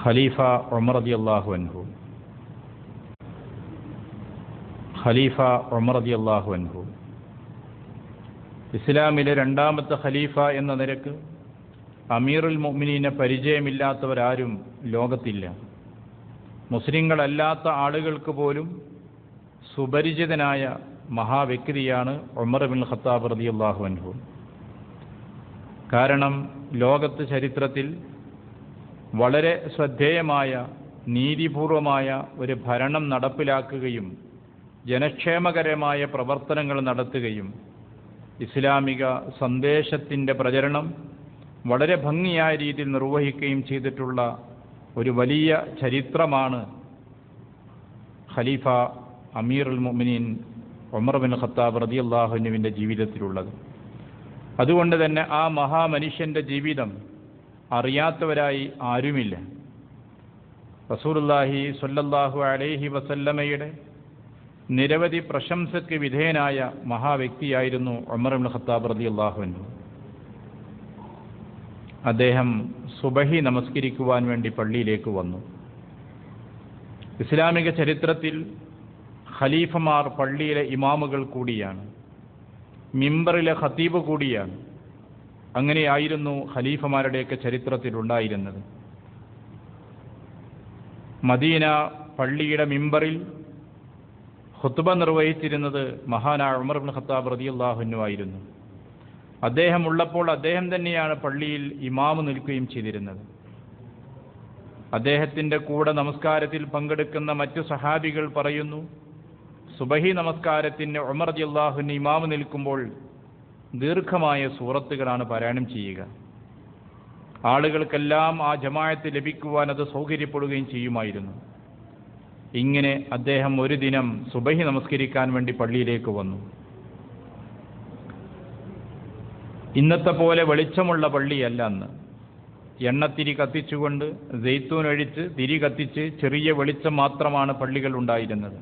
ഖലീഫ ഉമർ റളിയല്ലാഹു അൻഹു. ഖലീഫ ഉമർ റളിയല്ലാഹു അൻഹു ഇസ്ലാമിലെ രണ്ടാമത്തെ ഖലീഫ എന്ന നിലക്ക് അമീറുൽ മുഅ്മിനീനെ പരിചയമില്ലാത്തവരാരും ലോകത്തില്ല. മുസ്ലിങ്ങളല്ലാത്ത ആളുകൾക്ക് പോലും സുപരിചിതനായ മഹാവ്യക്തിയാണ് ഉമർ ഇബ്നുൽ ഖത്താബ് റളിയല്ലാഹു അൻഹു. കാരണം ലോകത്ത് ചരിത്രത്തിൽ വളരെ ശ്രദ്ധേയമായ നീതിപൂർവമായ ഒരു ഭരണം നടപ്പിലാക്കുകയും ജനക്ഷേമകരമായ പ്രവർത്തനങ്ങൾ നടത്തുകയും ഇസ്ലാമിക സന്ദേശത്തിൻ്റെ പ്രചരണം വളരെ ഭംഗിയായ രീതിയിൽ നിർവഹിക്കുകയും ചെയ്തിട്ടുള്ള ഒരു വലിയ ചരിത്രമാണ് ഖലീഫ അമീറുൽ മുഅ്മിനീൻ ഉമർ ഇബ്നുൽ ഖത്താബ് റളിയല്ലാഹു അൻഹുവിൻ്റെ ജീവിതത്തിലുള്ളത്. അതുകൊണ്ട് തന്നെ ആ മഹാമനുഷ്യൻ്റെ ജീവിതം അറിയാത്തവരായി ആരുമില്ല. റസൂലുള്ളാഹി സ്വല്ലല്ലാഹു അലൈഹി വസല്ലമയുടെ നിരവധി പ്രശംസയ്ക്ക് വിധേയനായ മഹാവ്യക്തിയായിരുന്നു ഉമർ ഇബ്നുൽ ഖത്താബ് റളിയല്ലാഹു അൻഹു. അദ്ദേഹം സുബഹി നമസ്കരിക്കുവാൻ വേണ്ടി പള്ളിയിലേക്ക് വന്നു. ഇസ്ലാമിക ചരിത്രത്തിൽ ഖലീഫമാർ പള്ളിയിലെ ഇമാമുകൾ കൂടിയാണ്, മിമ്പറിലെ ഖതീബ് കൂടിയാണ്. അങ്ങനെയായിരുന്നു ഖലീഫമാരുടെയൊക്കെ ചരിത്രത്തിലുണ്ടായിരുന്നത്. മദീന പള്ളിയുടെ മിമ്പറിൽ ഖുത്ബ നിർവഹിച്ചിരുന്നത് മഹാനായ ഉമർ ഇബ്നുൽ ഖത്താബ് റളിയല്ലാഹു അൻഹു ആയിരുന്നു. അദ്ദേഹം ഉള്ളപ്പോൾ അദ്ദേഹം തന്നെയാണ് പള്ളിയിൽ ഇമാമ് നിൽക്കുകയും ചെയ്തിരുന്നത്. അദ്ദേഹത്തിൻ്റെ കൂടെ നമസ്കാരത്തിൽ പങ്കെടുക്കുന്ന മറ്റു സഹാബികൾ പറയുന്നു, സുബഹി നമസ്കാരത്തിന് ഉമർ റളിയല്ലാഹു അൻഹു ഇമാമ് നിൽക്കുമ്പോൾ ദീർഘമായ സൂറത്തുകളാണ് പാരായണം ചെയ്യുക. ആളുകൾക്കെല്ലാം ആ ജമാഅത്ത് ലഭിക്കുവാൻ അത് സൗകര്യപ്പെടുകയും ചെയ്യുമായിരുന്നു. ഇങ്ങനെ അദ്ദേഹം ഒരു ദിനം സുബഹി നമസ്കരിക്കാൻ വേണ്ടി പള്ളിയിലേക്ക് വന്നു. ഇന്നത്തെ പോലെ വെളിച്ചമുള്ള പള്ളിയല്ല അന്ന്. എണ്ണത്തിരി കത്തിച്ചുകൊണ്ട് സെയ്ത്തൂൻ ഒഴിച്ച് തിരി കത്തിച്ച് ചെറിയ വെളിച്ചം മാത്രമാണ് പള്ളികൾ ഉണ്ടായിരുന്നത്.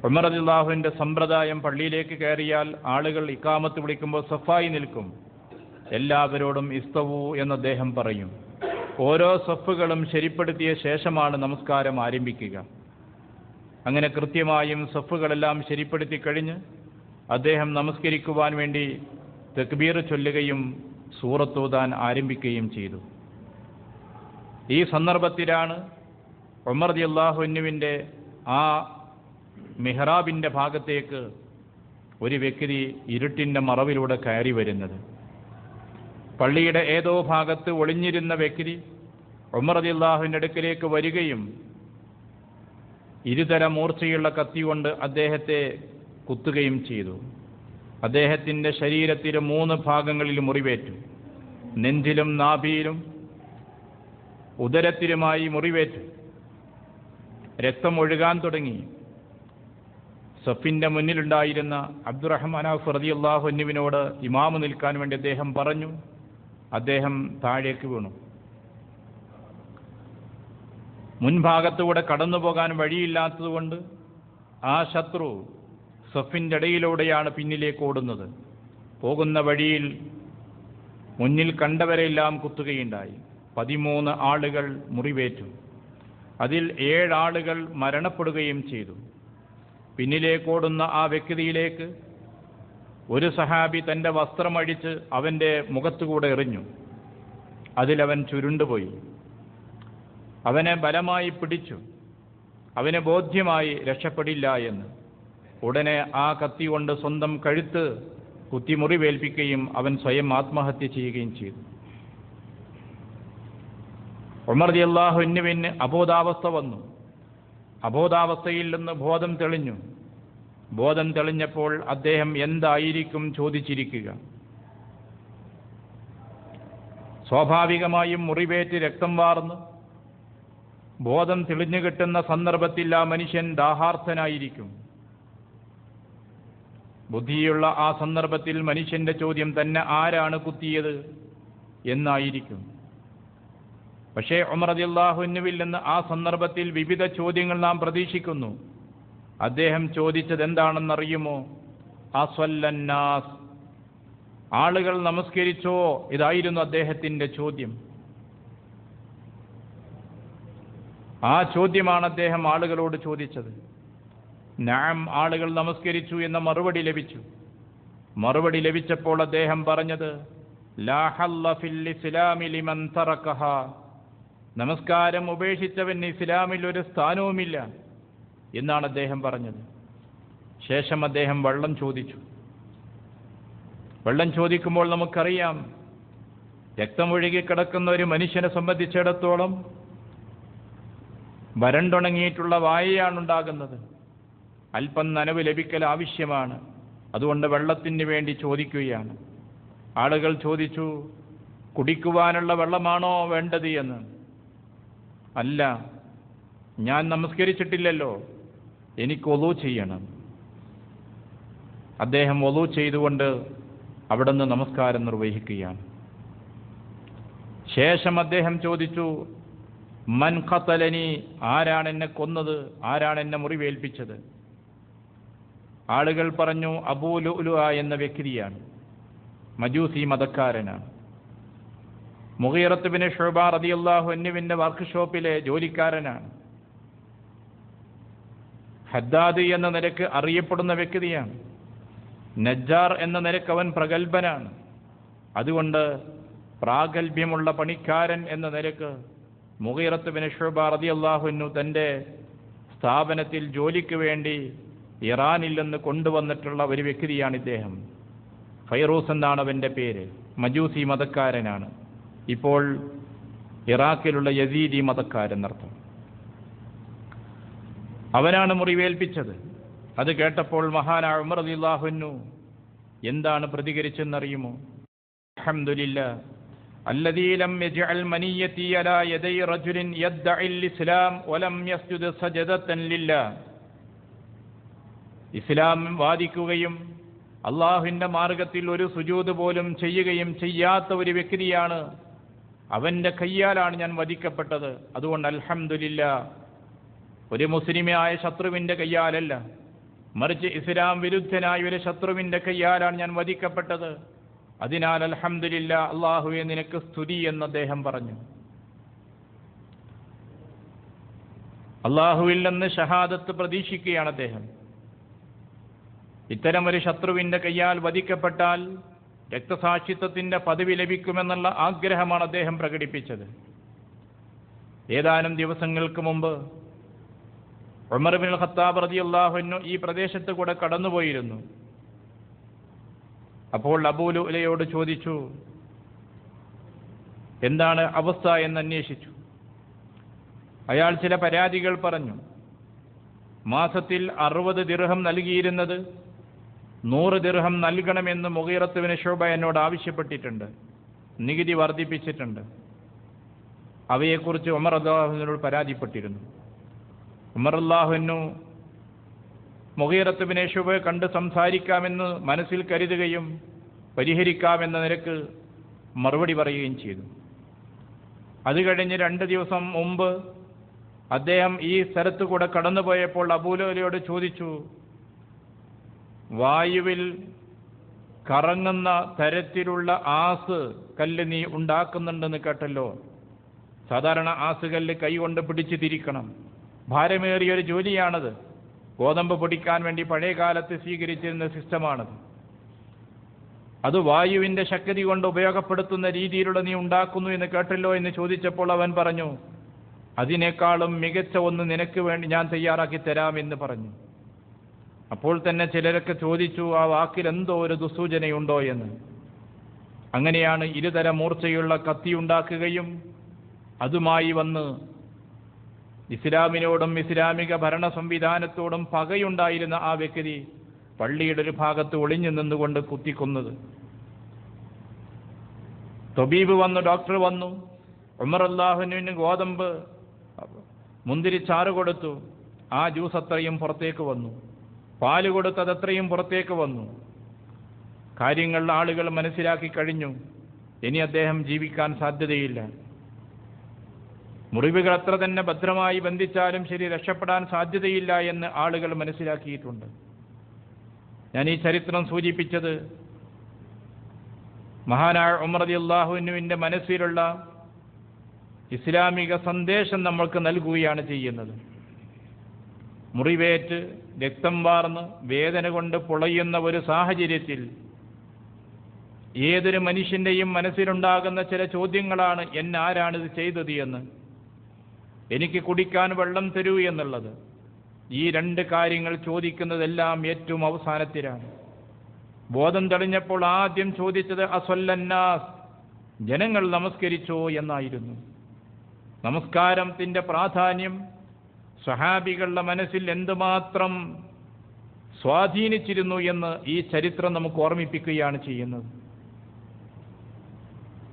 ഉമർ റളിയല്ലാഹുവിൻ്റെ സമ്പ്രദായം പള്ളിയിലേക്ക് കയറിയാൽ ആളുകൾ ഇഖാമത്ത് വിളിക്കുമ്പോൾ സഫായി നിൽക്കും. എല്ലാവരോടും ഇസ്തവു എന്ന് അദ്ദേഹം പറയും. ഓരോ സഫുകളും ശരിപ്പെടുത്തിയ ശേഷമാണ് നമസ്കാരം ആരംഭിക്കുക. അങ്ങനെ കൃത്യമായും സഫുകളെല്ലാം ശരിപ്പെടുത്തി കഴിഞ്ഞ് അദ്ദേഹം നമസ്കരിക്കുവാൻ വേണ്ടി തക്ബീർ ചൊല്ലുകയും സൂറത്തോതാൻ ആരംഭിക്കുകയും ചെയ്തു. ഈ സന്ദർഭത്തിലാണ് ഉമർ റളിയല്ലാഹു അൻഹുവിൻ്റെ ആ മിഹ്റാബിൻ്റെ ഭാഗത്തേക്ക് ഒരു വ്യക്തി ഇരുട്ടിൻ്റെ മറവിലൂടെ കയറി വരുന്നത്. പള്ളിയുടെ ഏതോ ഭാഗത്ത് ഒളിഞ്ഞിരുന്ന വ്യക്തി ഉമർ റളിയല്ലാഹുവിൻ്റെ അടുക്കലേക്ക് വരികയും ഇരുതര മൂർച്ചയുള്ള കത്തി കൊണ്ട് അദ്ദേഹത്തെ കുത്തുകയും ചെയ്തു. അദ്ദേഹത്തിൻ്റെ ശരീരത്തിൽ 3 ഭാഗങ്ങളിൽ മുറിവേറ്റു. നെഞ്ചിലും നാഭിയിലും ഉദരത്തിലുമായി മുറിവേറ്റു. രക്തം ഒഴുകാൻ തുടങ്ങി. സഫിൻ്റെ മുന്നിലുണ്ടായിരുന്ന അബ്ദുറഹ്മാൻ ഔഫ് റളിയല്ലാഹു അൻഹുവിനോട് ഇമാമ് നിൽക്കാൻ വേണ്ടി അദ്ദേഹം പറഞ്ഞു. അദ്ദേഹം താഴേക്ക് വീണു. മുൻഭാഗത്തുകൂടെ കടന്നു പോകാൻ വഴിയില്ലാത്തതുകൊണ്ട് ആ ശത്രു സഫിൻ്റെ ഇടയിലൂടെയാണ് പിന്നിലേക്ക് ഓടുന്നത്. പോകുന്ന വഴിയിൽ മുന്നിൽ കണ്ടവരെല്ലാം കുത്തുകയുണ്ടായി. 13 ആളുകൾ മുറിവേറ്റു. അതിൽ 7 ആളുകൾ മരണപ്പെടുകയും ചെയ്തു. പിന്നിലേക്കോടുന്ന ആ വ്യക്തിയിലേക്ക് ഒരു സഹാബി തൻ്റെ വസ്ത്രമഴിച്ച് അവൻ്റെ മുഖത്തുകൂടെ എറിഞ്ഞു. അതിലവൻ ചുരുണ്ടുപോയി. അവനെ ബലമായി പിടിച്ചു. അവന് ബോധ്യമായി രക്ഷപ്പെടില്ല എന്ന്. ഉടനെ ആ കത്തി കൊണ്ട് സ്വന്തം കഴുത്ത് കുത്തി മുറിവേൽപ്പിക്കുകയും അവൻ സ്വയം ആത്മഹത്യ ചെയ്യുകയും ചെയ്തു. ഉമർ റളിയല്ലാഹു അൻഹുവിന് അബോധാവസ്ഥ വന്നു. അബോധാവസ്ഥയിൽ നിന്ന് ബോധം തെളിഞ്ഞു. ബോധം തെളിഞ്ഞപ്പോൾ അദ്ദേഹം എന്തായിരിക്കും ചോദിച്ചിരിക്കുക? സ്വാഭാവികമായും മുറിവേറ്റ് രക്തം വാർന്ന് ബോധം തെളിഞ്ഞു കിട്ടുന്ന സന്ദർഭത്തിൽ ആ മനുഷ്യൻ ദാഹാർത്ഥനായിരിക്കും. ബുദ്ധിയുള്ള ആ സന്ദർഭത്തിൽ മനുഷ്യന്റെ ചോദ്യം തന്നെ ആരാണ് കുത്തിയത് എന്നായിരിക്കും. പക്ഷേ ഉമർ റളിയല്ലാഹു അൻഹുവിൽ നിന്ന് ആ സന്ദർഭത്തിൽ വിവിധ ചോദ്യങ്ങൾ നാം പ്രതീക്ഷിക്കുന്നു. അദ്ദേഹം ചോദിച്ചത് എന്താണെന്നറിയുമോ? അസ്വല്ലന്നാസ്, ആളുകൾ നമസ്കരിച്ചോ? ഇതായിരുന്നു അദ്ദേഹത്തിൻ്റെ ചോദ്യം. ആ ചോദ്യമാണ് അദ്ദേഹം ആളുകളോട് ചോദിച്ചത്. നഅം, ആളുകൾ നമസ്കരിച്ചു എന്ന മറുപടി ലഭിച്ചു. മറുപടി ലഭിച്ചപ്പോൾ അദ്ദേഹം പറഞ്ഞത് ലാ ഹല്ല ഫിൽ ഇസ്ലാമി ലിമൻ തറകഹ, നമസ്കാരം ഉപേക്ഷിച്ചവന് ഇസ്ലാമിൽ ഒരു സ്ഥാനവുമില്ല എന്നാണ് അദ്ദേഹം പറഞ്ഞത്. ശേഷം അദ്ദേഹം വെള്ളം ചോദിച്ചു. വെള്ളം ചോദിക്കുമ്പോൾ നമുക്കറിയാം, രക്തമൊഴുകി കിടക്കുന്ന ഒരു മനുഷ്യനെ സംബന്ധിച്ചിടത്തോളം വരണ്ടുണങ്ങിയിട്ടുള്ള വായയാണുണ്ടാകുന്നത്. അല്പം നനവ് ലഭിക്കൽ ആവശ്യമാണ്. അതുകൊണ്ട് വെള്ളത്തിന് വേണ്ടി ചോദിക്കുകയാണ്. ആളുകൾ ചോദിച്ചു, കുടിക്കുവാനുള്ള വെള്ളമാണോ വേണ്ടത് എന്ന്. അല്ല, ഞാൻ നമസ്കരിച്ചിട്ടില്ലല്ലോ, എനിക്ക് വുളൂ ചെയ്യണം. അദ്ദേഹം വുളൂ ചെയ്തുകൊണ്ട് അവിടുന്ന് നമസ്കാരം നിർവഹിക്കുകയാണ്. ശേഷം അദ്ദേഹം ചോദിച്ചു, മൻ ഖതലനി, ആരാണ് എന്നെ കൊന്നത്, ആരാണ് എന്നെ മുറിവേൽപ്പിച്ചത്? ആളുകൾ പറഞ്ഞു, അബൂ ലുഅ്ലുഅ എന്ന വ്യക്തിയാണ്, മജൂസി മതക്കാരനാണ്. മുഗീറത്ത് ബിൻ ശുഅബ റളിയല്ലാഹു അൻഹുവിന്റെ വർക്ക്ഷോപ്പിലെ ജോലിക്കാരനാണ്. ഹദ്ദാദ് എന്ന നിലക്ക് അറിയപ്പെടുന്ന വ്യക്തിയാണ്. നജ്ജാർ എന്ന നിലക്ക് അവൻ പ്രഗത്ഭനാണ്. അതുകൊണ്ട് പ്രാഗൽഭ്യമുള്ള പണിക്കാരൻ എന്ന നിലക്ക് മുഗീറത്ത് ബിൻ ശുഅബ റളിയല്ലാഹു അൻഹു തൻ്റെ സ്ഥാപനത്തിൽ ജോലിക്ക് വേണ്ടി ഇറാനിൽ നിന്ന് കൊണ്ടുവന്നിട്ടുള്ള ഒരു വ്യക്തിയാണ് ഇദ്ദേഹം. ഫൈറൂസ് എന്നാണ് അവൻ്റെ പേര്. മജൂസി മതക്കാരനാണ്. ഇപ്പോൾ ഇറാഖിലുള്ള യസീദി മതക്കാരെന്നർത്ഥം. അവനാണ് മുറിവേൽപ്പിച്ചത്. അത് കേട്ടപ്പോൾ മഹാനായ ഉമർ റളിയല്ലാഹു അൻഹു എന്താണ് പ്രതികരിച്ചെന്നറിയുമോ? അൽഹംദുലില്ലാഹ് അല്ലദീ ലം യജ്അൽ മനിയതി അലാ യദൈ റജുലിൻ യദ്ദഇൽ ഇസ്ലാം വലം യസ്ജുദ് സജദതൻ ലില്ലാഹ്. ഇസ്ലാം വാദിക്കുകയും അള്ളാഹുവിൻ്റെ മാർഗത്തിൽ ഒരു സുജൂദ് പോലും ചെയ്യുകയും ചെയ്യാത്ത ഒരു വ്യക്തിയാണ്, അവൻ്റെ കയ്യാലാണ് ഞാൻ വധിക്കപ്പെട്ടത്. അതുകൊണ്ട് അൽഹംദുലില്ലാഹ്, ഒരു മുസ്ലിമായ ശത്രുവിൻ്റെ കയ്യാലല്ല, മറിച്ച് ഇസ്ലാം വിരുദ്ധനായ ഒരു ശത്രുവിൻ്റെ കയ്യാലാണ് ഞാൻ വധിക്കപ്പെട്ടത്. അതിനാൽ അൽഹംദുലില്ലാഹ്, അള്ളാഹുവേ നിനക്ക് സ്തുതി എന്ന് അദ്ദേഹം പറഞ്ഞു. അള്ളാഹുവിൽ നിന്ന് ഷഹാദത്ത് പ്രതീക്ഷിക്കുകയാണ് അദ്ദേഹം. ഇത്തരം ഒരു ശത്രുവിൻ്റെ കയ്യാൽ വധിക്കപ്പെട്ടാൽ രക്തസാക്ഷിത്വത്തിൻ്റെ പദവി ലഭിക്കുമെന്നുള്ള ആഗ്രഹമാണ് അദ്ദേഹം പ്രകടിപ്പിച്ചത്. ഏതാനും ദിവസങ്ങൾക്ക് മുമ്പ് ഉമർ ഇബ്നുൽ ഖത്താബ് റളിയല്ലാഹു അൻഹു ഈ പ്രദേശത്ത് കൂടെ കടന്നുപോയിരുന്നു. അപ്പോൾ അബൂ ലുഅ്ലുഅയോട് ചോദിച്ചു, എന്താണ് അവസ്ഥ എന്ന് അന്വേഷിച്ചു. അയാൾ ചില പരാതികൾ പറഞ്ഞു. മാസത്തിൽ 60 ദിർഹം നൽകിയിരുന്നത് 100 ദിർഹം നൽകണമെന്ന് മുഗീറത്ത് ബിൻ ശുഅബ എന്നോട് ആവശ്യപ്പെട്ടിട്ടുണ്ട്. നികുതി വർദ്ധിപ്പിച്ചിട്ടുണ്ട്. അവയെക്കുറിച്ച് ഉമർ റളിയല്ലാഹു അൻഹുവിനോട് പരാതിപ്പെട്ടിരുന്നു. ഉമർ റളിയല്ലാഹു അൻഹു മുഗീറത്ത് ബിൻ ശുഅബയെ കണ്ട് സംസാരിക്കാമെന്ന് മനസ്സിൽ കരുതുകയും പരിഹരിക്കാമെന്ന നിലക്ക് മറുപടി പറയുകയും ചെയ്തു. അത് കഴിഞ്ഞ് 2 ദിവസം മുമ്പ് അദ്ദേഹം ഈ സ്ഥലത്ത് കൂടെ കടന്നുപോയപ്പോൾ അബൂ ലുഅ്ലുഅയോട് ചോദിച്ചു, വായുവിൽ കറങ്ങുന്ന തരത്തിലുള്ള ആസ് കല്ല് നീ ഉണ്ടാക്കുന്നുണ്ടെന്ന് കേട്ടല്ലോ. സാധാരണ ആസ് കല്ല് കൈകൊണ്ട് പിടിച്ചു തിരിക്കണം. ഭാരമേറിയൊരു ജോലിയാണത്. ഗോതമ്പ് പൊടിക്കാൻ വേണ്ടി പഴയ കാലത്ത് സ്വീകരിച്ചിരുന്ന സിസ്റ്റമാണത്. അത് വായുവിൻ്റെ ശക്തി കൊണ്ട് ഉപയോഗപ്പെടുത്തുന്ന രീതിയിലുള്ള നീ ഉണ്ടാക്കുന്നു എന്ന് കേട്ടല്ലോ എന്ന് ചോദിച്ചപ്പോൾ അവൻ പറഞ്ഞു, അതിനേക്കാളും മികച്ച ഒന്ന് നിനക്ക് വേണ്ടി ഞാൻ തയ്യാറാക്കി തരാമെന്ന് പറഞ്ഞു. അപ്പോൾ തന്നെ ചിലരൊക്കെ ചോദിച്ചു, ആ വാക്കിൽ എന്തോ ഒരു ദുസ്സൂചനയുണ്ടോ എന്ന്. അങ്ങനെയാണ് ഇരുതര മൂർച്ചയുള്ള കത്തി ഉണ്ടാക്കുകയും അതുമായി വന്ന് ഇസ്ലാമിനോടും ഇസ്ലാമിക ഭരണ സംവിധാനത്തോടും പകയുണ്ടായിരുന്ന ആ വ്യക്തി പള്ളിയുടെ ഒരു ഭാഗത്ത് ഒളിഞ്ഞു നിന്നുകൊണ്ട് കുത്തിക്കൊന്നത്. തൊബീബ് വന്നു, ഡോക്ടർ വന്നു. ഉമർ റളിയല്ലാഹു അൻഹുവിന് ഗോതമ്പ് മുന്തിരിച്ചാറ് കൊടുത്തു. ആ ജ്യൂസ് അത്രയും പുറത്തേക്ക് വന്നു. പാല് കൊടുത്ത് അതത്രയും പുറത്തേക്ക് വന്നു. കാര്യങ്ങൾ ആളുകൾ മനസ്സിലാക്കി കഴിഞ്ഞു. ഇനി അദ്ദേഹം ജീവിക്കാൻ സാധ്യതയില്ല. മുറിവുകൾ എത്ര തന്നെ ഭദ്രമായി ബന്ധിച്ചാലും ശരി, രക്ഷപ്പെടാൻ സാധ്യതയില്ല എന്ന് ആളുകൾ മനസ്സിലാക്കിയിട്ടുണ്ട്. ഞാൻ ഈ ചരിത്രം സൂചിപ്പിച്ചത് മഹാനായ ഉമർ റളിയല്ലാഹു അൻഹുവിൻ്റെ മനസ്സിലുള്ള ഇസ്ലാമിക സന്ദേശം നമ്മൾക്ക് നൽകുകയാണ് ചെയ്യുന്നത്. മുറിവേറ്റ് രക്തം വാർന്ന് വേദന കൊണ്ട് പൊളയുന്ന ഒരു സാഹചര്യത്തിൽ ഏതൊരു മനുഷ്യൻ്റെയും മനസ്സിലുണ്ടാകുന്ന ചില ചോദ്യങ്ങളാണ്: എന്നാരാണിത് ചെയ്തത് എന്ന്, എനിക്ക് കുടിക്കാൻ വെള്ളം തരൂ എന്നുള്ളത്. ഈ രണ്ട് കാര്യങ്ങൾ ചോദിക്കുന്നതെല്ലാം ഏറ്റവും അവസാനത്തിലാണ്. ബോധം തെളിഞ്ഞപ്പോൾ ആദ്യം ചോദിച്ചത് അസ്വല്ലന്നാസ്, ജനങ്ങൾ നമസ്കരിച്ചോ എന്നായിരുന്നു. നമസ്കാരത്തിൻ്റെ പ്രാധാന്യം സ്വഹാബികളുടെ മനസ്സിൽ എന്തുമാത്രം സ്വാധീനിച്ചിരുന്നു എന്ന് ഈ ചരിത്രം നമുക്ക് ഓർമ്മിപ്പിക്കുകയാണ് ചെയ്യുന്നത്.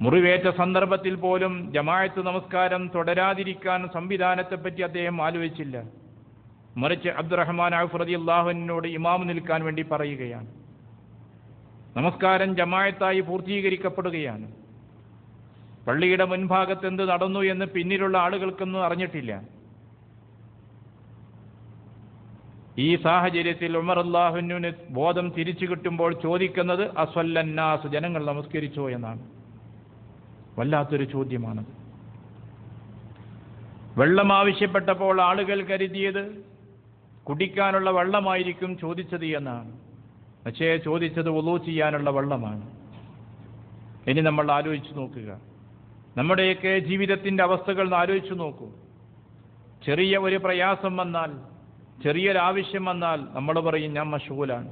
മുറിവേറ്റ സന്ദർഭത്തിൽ പോലും ജമാഅത്ത് നമസ്കാരം തുടരാതിരിക്കാൻ സംവിധാനത്തെപ്പറ്റി അദ്ദേഹം ആലോചിച്ചില്ല. മറിച്ച് അബ്ദുറഹ്മാൻ ഔഫ് റളിയല്ലാഹു അൻഹുവിനോട് ഇമാം നിൽക്കാൻ വേണ്ടി പറയുകയാണ്. നമസ്കാരം ജമാഅത്തായി പൂർത്തീകരിക്കപ്പെടുകയാണ്. പള്ളിയുടെ മുൻഭാഗത്ത് എന്ത് നടന്നു എന്ന് പിന്നിലുള്ള ആളുകൾക്കൊന്നും അറിഞ്ഞിട്ടില്ല. ഈ സാഹചര്യത്തിൽ ഉമർ റളിയല്ലാഹുവിന് ബോധം തിരിച്ചു കിട്ടുമ്പോൾ ചോദിക്കുന്നത് അസ്വല്ലന്നാസ്, ജനങ്ങൾ നമസ്കരിച്ചോ എന്നാണ്. വല്ലാത്തൊരു ചോദ്യമാണ്. വെള്ളം ആവശ്യപ്പെട്ടപ്പോൾ ആളുകൾ കരുതിയത് കുടിക്കാനുള്ള വെള്ളമായിരിക്കും ചോദിച്ചത് എന്നാണ്. പക്ഷേ ചോദിച്ചത് വുളൂ ചെയ്യാനുള്ള വെള്ളമാണ്. ഇനി നമ്മൾ ആലോചിച്ച് നോക്കുക, നമ്മുടെയൊക്കെ ജീവിതത്തിൻ്റെ അവസ്ഥകൾ ആലോചിച്ച് നോക്കൂ. ചെറിയ ഒരു പ്രയാസം വന്നാൽ, ചെറിയൊരാവശ്യം വന്നാൽ നമ്മൾ പറയും ഞാൻ മശ്ഗൂലാണ്,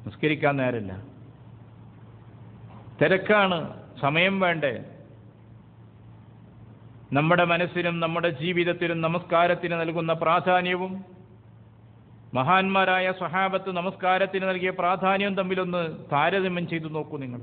നിസ്കരിക്കാൻ നേരമില്ല, തിരക്കാണ്, സമയം വേണ്ടേ. നമ്മുടെ മനസ്സിനും നമ്മുടെ ജീവിതത്തിലും നമസ്കാരത്തിന് നൽകുന്ന പ്രാധാന്യവും മഹാന്മാരായ സ്വഹാബത്ത് നമസ്കാരത്തിന് നൽകിയ പ്രാധാന്യവും തമ്മിലൊന്ന് താരതമ്യം ചെയ്തു നോക്കൂ നിങ്ങൾ.